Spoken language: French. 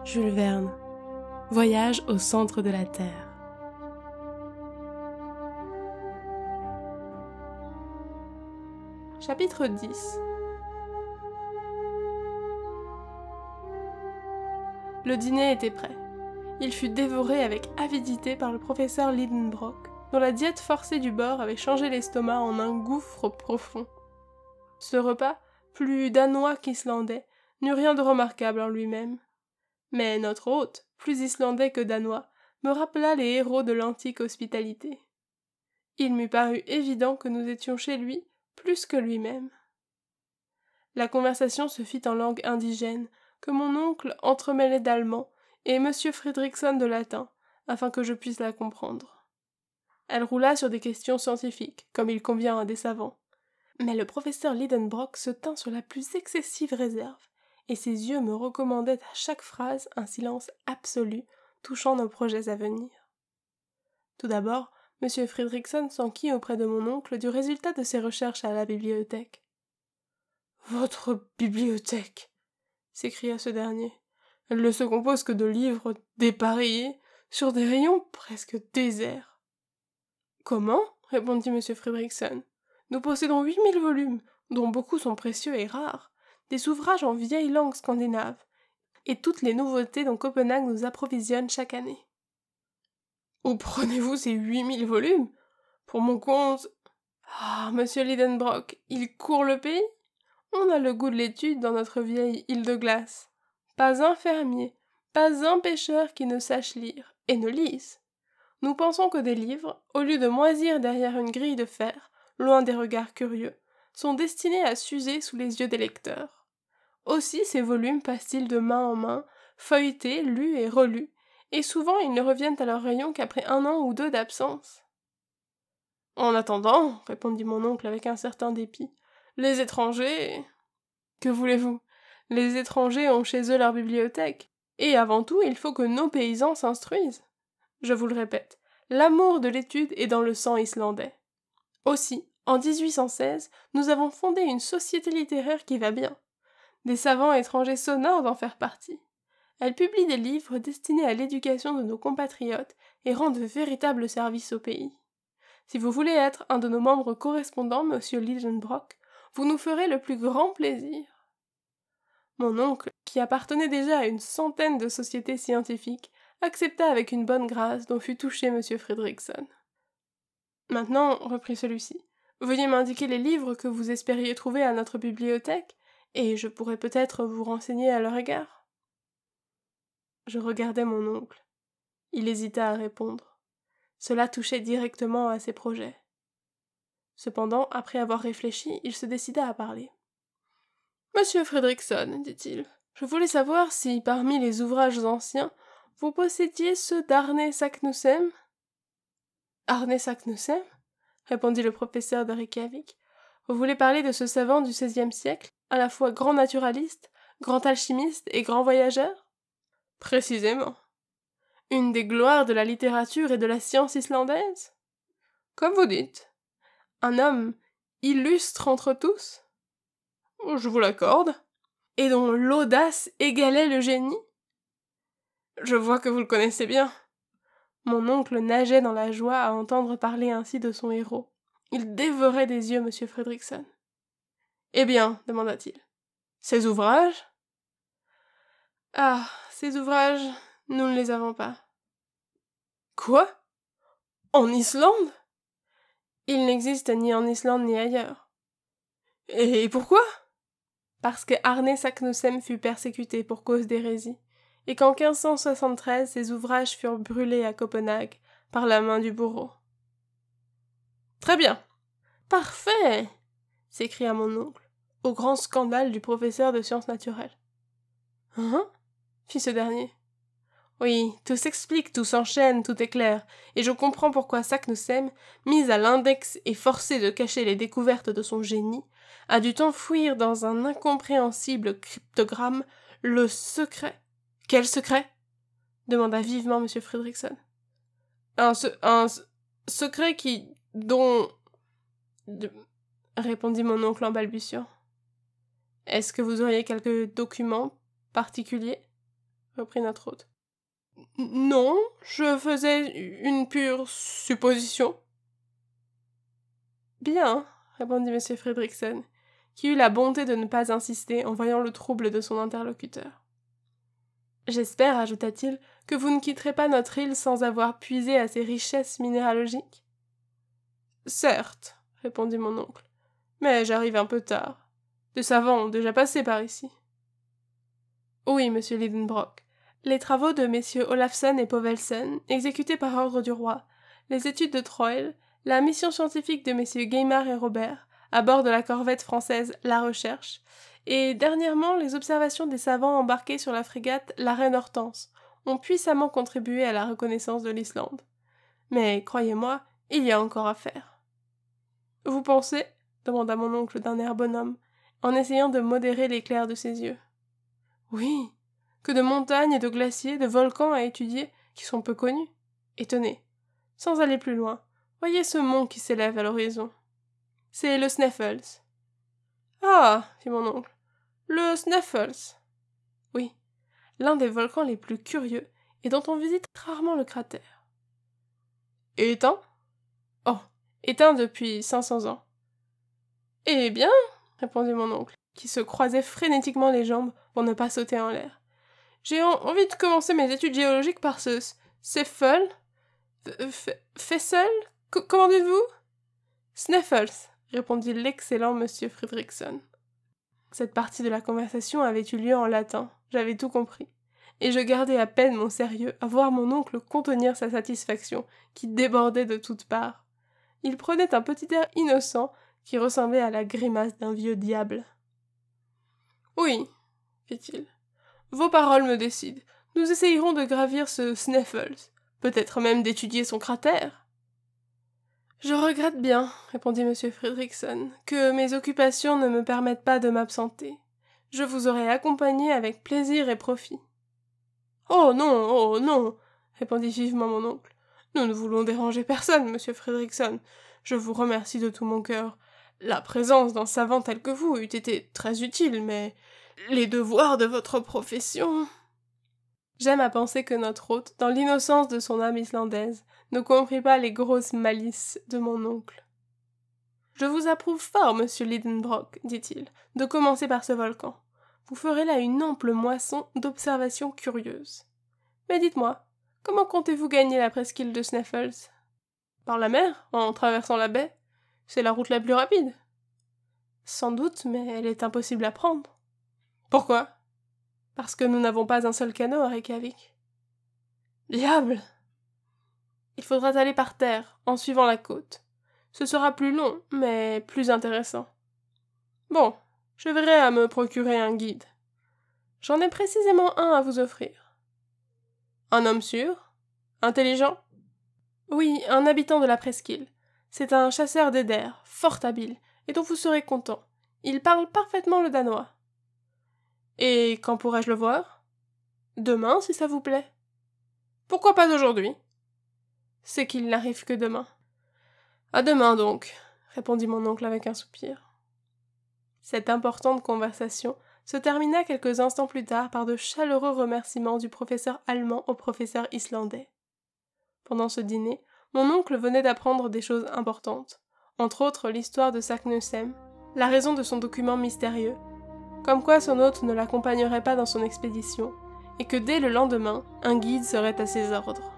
Jules Verne. Voyage au centre de la Terre. Chapitre 10. Le dîner était prêt. Il fut dévoré avec avidité par le professeur Lidenbrock, dont la diète forcée du bord avait changé l'estomac en un gouffre profond. Ce repas, plus danois qu'islandais, n'eut rien de remarquable en lui-même. Mais notre hôte, plus islandais que danois, me rappela les héros de l'antique hospitalité. Il m'eût paru évident que nous étions chez lui plus que lui-même. La conversation se fit en langue indigène, que mon oncle entremêlait d'allemand, et M. Fridriksson de latin, afin que je puisse la comprendre. Elle roula sur des questions scientifiques, comme il convient à des savants. Mais le professeur Lidenbrock se tint sur la plus excessive réserve, et ses yeux me recommandaient à chaque phrase un silence absolu touchant nos projets à venir. Tout d'abord, M. Fridriksson s'enquit auprès de mon oncle du résultat de ses recherches à la bibliothèque. « Votre bibliothèque !» s'écria ce dernier. « Elle ne se compose que de livres dépareillés, sur des rayons presque déserts. »« Comment ?» répondit M. Fridriksson. « Nous possédons 8000 volumes, dont beaucoup sont précieux et rares, des ouvrages en vieille langue scandinave, et toutes les nouveautés dont Copenhague nous approvisionne chaque année. »« Où prenez-vous ces 8000 volumes ? Pour mon compte... » ?»« Ah, monsieur Lidenbrock, il court le pays ? On a le goût de l'étude dans notre vieille île de glace. Pas un fermier, pas un pêcheur qui ne sache lire, et ne lise. Nous pensons que des livres, au lieu de moisir derrière une grille de fer, loin des regards curieux, sont destinés à s'user sous les yeux des lecteurs. Aussi ces volumes passent-ils de main en main, feuilletés, lus et relus, et souvent ils ne reviennent à leur rayon qu'après 1 an ou 2 d'absence. « En attendant, répondit mon oncle avec un certain dépit, les étrangers... » Que voulez-vous ? Les étrangers ont chez eux leur bibliothèque, et avant tout il faut que nos paysans s'instruisent. Je vous le répète, l'amour de l'étude est dans le sang islandais. Aussi, en 1816, nous avons fondé une société littéraire qui va bien. Des savants étrangers s'honorent d'en faire partie. Elle publie des livres destinés à l'éducation de nos compatriotes et rend de véritables services au pays. Si vous voulez être un de nos membres correspondants, monsieur Lidenbrock, vous nous ferez le plus grand plaisir. Mon oncle, qui appartenait déjà à une centaine de sociétés scientifiques, accepta avec une bonne grâce dont fut touché M. Fridriksson. « Maintenant, reprit celui-ci, veuillez m'indiquer les livres que vous espériez trouver à notre bibliothèque, et je pourrais peut-être vous renseigner à leur égard. » Je regardai mon oncle. Il hésita à répondre. Cela touchait directement à ses projets. Cependant, après avoir réfléchi, il se décida à parler. « Monsieur Fridriksson, dit-il, je voulais savoir si, parmi les ouvrages anciens, vous possédiez ceux d'Arne Saknussemm. »« Arne Saknussemm » répondit le professeur de Reykjavik. « Vous voulez parler de ce savant du XVIe siècle, à la fois grand naturaliste, grand alchimiste et grand voyageur ? » ?»« Précisément. Une des gloires de la littérature et de la science islandaise ? » ?»« Comme vous dites. Un homme illustre entre tous ? » ?»« Je vous l'accorde. » »« Et dont l'audace égalait le génie ? » ?»« Je vois que vous le connaissez bien. » Mon oncle nageait dans la joie à entendre parler ainsi de son héros. Il dévorait des yeux M. Fridriksson. « Eh bien, demanda-t-il, ces ouvrages ? » ?»« Ah, ces ouvrages, nous ne les avons pas. »« Quoi ? En Islande ? » ?»« Ils n'existent ni en Islande ni ailleurs. »« Et pourquoi ? » ?»« Parce que Arne Saknussemm fut persécuté pour cause d'hérésie, et qu'en 1573 ses ouvrages furent brûlés à Copenhague par la main du bourreau. « Très bien. Parfait !» s'écria mon oncle, au grand scandale du professeur de sciences naturelles. « Hein ?» fit ce dernier. « Oui, tout s'explique, tout s'enchaîne, tout est clair, et je comprends pourquoi Saknussemm, mis à l'index et forcé de cacher les découvertes de son génie, a dû enfouir dans un incompréhensible cryptogramme le secret. »« Quel secret ?» demanda vivement M. Fridriksson. « Un secret dont... » répondit mon oncle en balbutiant. « Est-ce que vous auriez quelques documents particuliers ? » reprit notre hôte. Non, je faisais une pure supposition. Bien, répondit M. Fridriksson, qui eut la bonté de ne pas insister en voyant le trouble de son interlocuteur. J'espère, ajouta-t-il, que vous ne quitterez pas notre île sans avoir puisé à ses richesses minéralogiques. Certes, répondit mon oncle, mais j'arrive un peu tard. Des savants ont déjà passé par ici. Oui, monsieur Lidenbrock. Les travaux de messieurs Olafsen et Povelsen, exécutés par ordre du roi, les études de Troil, la mission scientifique de messieurs Gaimard et Robert, à bord de la corvette française La Recherche, et dernièrement les observations des savants embarqués sur la frégate La Reine Hortense, ont puissamment contribué à la reconnaissance de l'Islande. Mais, croyez-moi, il y a encore à faire. Vous pensez demanda mon oncle d'un air bonhomme, en essayant de modérer l'éclair de ses yeux. Oui, que de montagnes et de glaciers, de volcans à étudier, qui sont peu connus. Et tenez, sans aller plus loin, voyez ce mont qui s'élève à l'horizon. C'est le Sneffels. Ah, fit mon oncle, le Sneffels. Oui, l'un des volcans les plus curieux, et dont on visite rarement le cratère. Éteint? Oh, éteint depuis 500 ans. Eh bien, répondit mon oncle, qui se croisait frénétiquement les jambes pour ne pas sauter en l'air. J'ai envie de commencer mes études géologiques par ce Sneffels. Fessel? Comment dites-vous? Sneffels, répondit l'excellent monsieur Fridriksson. Cette partie de la conversation avait eu lieu en latin, j'avais tout compris, et je gardais à peine mon sérieux à voir mon oncle contenir sa satisfaction, qui débordait de toutes parts. Il prenait un petit air innocent, qui ressemblait à la grimace d'un vieux diable. « Oui, fit-il, vos paroles me décident. Nous essayerons de gravir ce Sneffels, peut-être même d'étudier son cratère. » Je regrette bien, répondit M. Fridriksson, que mes occupations ne me permettent pas de m'absenter. Je vous aurais accompagné avec plaisir et profit. Oh non, répondit vivement mon oncle. Nous ne voulons déranger personne, monsieur Fridriksson. Je vous remercie de tout mon cœur. La présence d'un savant tel que vous eût été très utile, mais les devoirs de votre profession... J'aime à penser que notre hôte, dans l'innocence de son âme islandaise, ne comprit pas les grosses malices de mon oncle. « Je vous approuve fort, monsieur Lidenbrock, dit-il, de commencer par ce volcan. Vous ferez là une ample moisson d'observations curieuses. Mais dites-moi, comment comptez-vous gagner la presqu'île de Sneffels? Par la mer, en traversant la baie? C'est la route la plus rapide. Sans doute, mais elle est impossible à prendre. Pourquoi? Parce que nous n'avons pas un seul canot à Reykjavik. Diable! Il faudra aller par terre, en suivant la côte. Ce sera plus long, mais plus intéressant. Bon, je verrai à me procurer un guide. J'en ai précisément un à vous offrir. Un homme sûr? Intelligent? Oui, un habitant de la presqu'île. C'est un chasseur d'Eder, fort habile, et dont vous serez content. Il parle parfaitement le danois. Et quand pourrais-je le voir? Demain, si ça vous plaît. Pourquoi pas aujourd'hui? C'est qu'il n'arrive que demain. À demain donc, répondit mon oncle avec un soupir. Cette importante conversation se termina quelques instants plus tard par de chaleureux remerciements du professeur allemand au professeur islandais. Pendant ce dîner, mon oncle venait d'apprendre des choses importantes, entre autres l'histoire de Saknussemm, la raison de son document mystérieux, comme quoi son hôte ne l'accompagnerait pas dans son expédition, et que dès le lendemain, un guide serait à ses ordres.